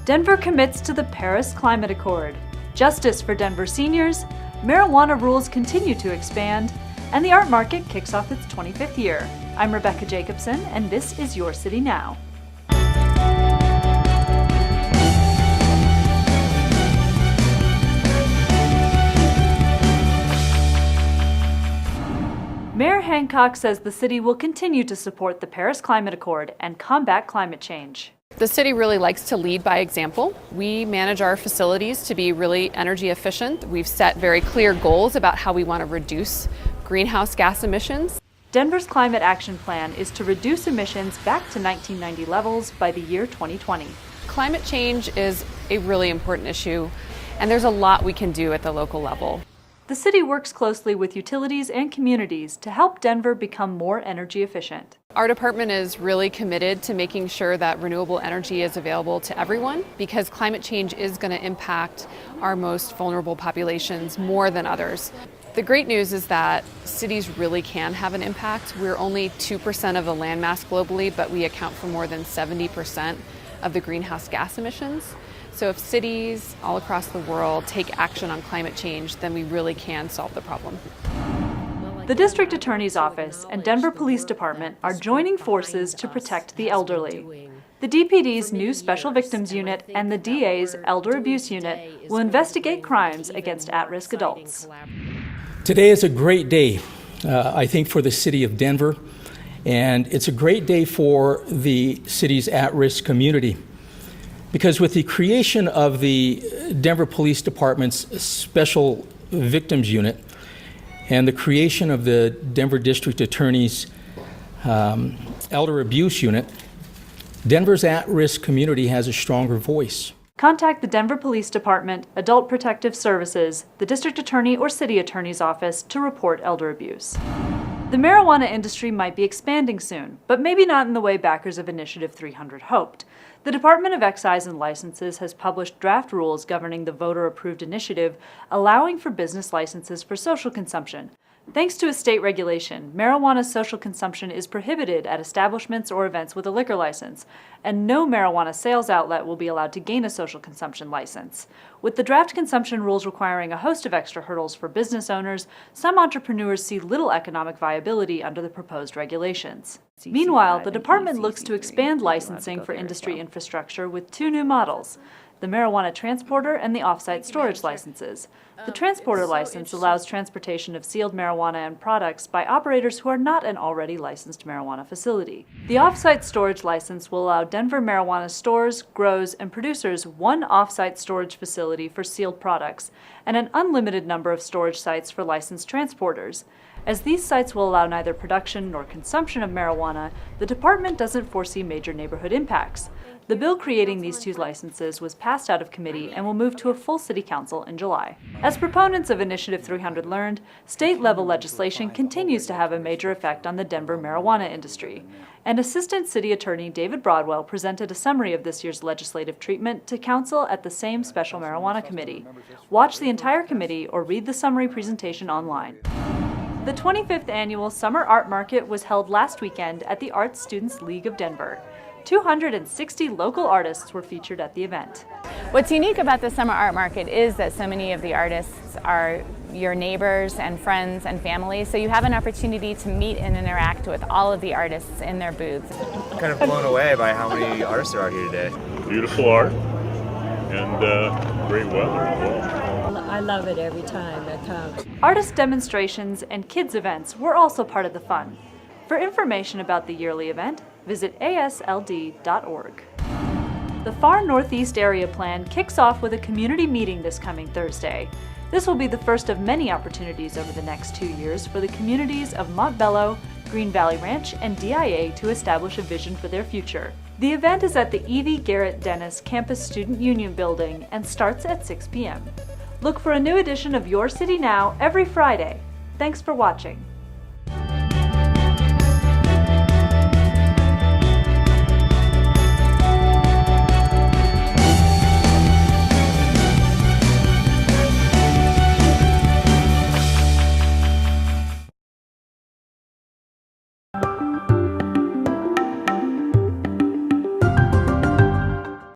Denver commits to the Paris Climate Accord. Justice for Denver seniors, marijuana rules continue to expand, and the art market kicks off its 25th year. I'm Rebecca Jacobson, and this is Your City Now. Mayor Hancock says the city will continue to support the Paris Climate Accord and combat climate change. The city really likes to lead by example. We manage our facilities to be really energy efficient. We've set very clear goals about how we want to reduce greenhouse gas emissions. Denver's climate action plan is to reduce emissions back to 1990 levels by the year 2020. Climate change is a really important issue, and there's a lot we can do at the local level. The city works closely with utilities and communities to help Denver become more energy efficient. Our department is really committed to making sure that renewable energy is available to everyone because climate change is going to impact our most vulnerable populations more than others. The great news is that cities really can have an impact. We're only 2% of the landmass globally, but we account for more than 70% of the greenhouse gas emissions. So if cities all across the world take action on climate change, then we really can solve the problem. The District Attorney's Office and Denver Police Department are joining forces to protect the elderly. The DPD's new Special Victims Unit and the DA's Elder Abuse Unit will investigate crimes against at-risk adults. Today is a great day, I think, for the city of Denver, and it's a great day for the city's at-risk community. Because with the creation of the Denver Police Department's Special Victims Unit and the creation of the Denver District Attorney's Elder Abuse Unit, Denver's at-risk community has a stronger voice. Contact the Denver Police Department, Adult Protective Services, the District Attorney or City Attorney's Office to report elder abuse. The marijuana industry might be expanding soon, but maybe not in the way backers of Initiative 300 hoped. The Department of Excise and Licenses has published draft rules governing the voter-approved initiative, allowing for business licenses for social consumption. Thanks to a state regulation, marijuana social consumption is prohibited at establishments or events with a liquor license, and no marijuana sales outlet will be allowed to gain a social consumption license. With the draft consumption rules requiring a host of extra hurdles for business owners, some entrepreneurs see little economic viability under the proposed regulations. Meanwhile, the department looks to expand licensing for industry infrastructure with two new models: the marijuana transporter and the off-site storage licenses. The transporter license allows transportation of sealed marijuana and products by operators who are not an already licensed marijuana facility. The off-site storage license will allow Denver marijuana stores, grows, and producers one off-site storage facility for sealed products and an unlimited number of storage sites for licensed transporters. As these sites will allow neither production nor consumption of marijuana, the department doesn't foresee major neighborhood impacts. The bill creating these two licenses was passed out of committee and will move to a full city council in July. As proponents of Initiative 300 learned, state-level legislation continues to have a major effect on the Denver marijuana industry. And Assistant City Attorney David Broadwell presented a summary of this year's legislative treatment to council at the same special marijuana committee. Watch the entire committee or read the summary presentation online. The 25th annual Summer Art Market was held last weekend at the Art Students League of Denver. 260 local artists were featured at the event. What's unique about the Summer Art Market is that so many of the artists are your neighbors and friends and family, so you have an opportunity to meet and interact with all of the artists in their booths. I'm kind of blown away by how many artists are out here today. Beautiful art and great weather as well. I love it every time I come. Artist demonstrations and kids events were also part of the fun. For information about the yearly event, visit asld.org. The Far Northeast Area Plan kicks off with a community meeting this coming Thursday. This will be the first of many opportunities over the next 2 years for the communities of Montbello, Green Valley Ranch, and DIA to establish a vision for their future. The event is at the Evie Garrett Dennis Campus Student Union Building and starts at 6 p.m. Look for a new edition of Your City Now every Friday. Thanks for watching.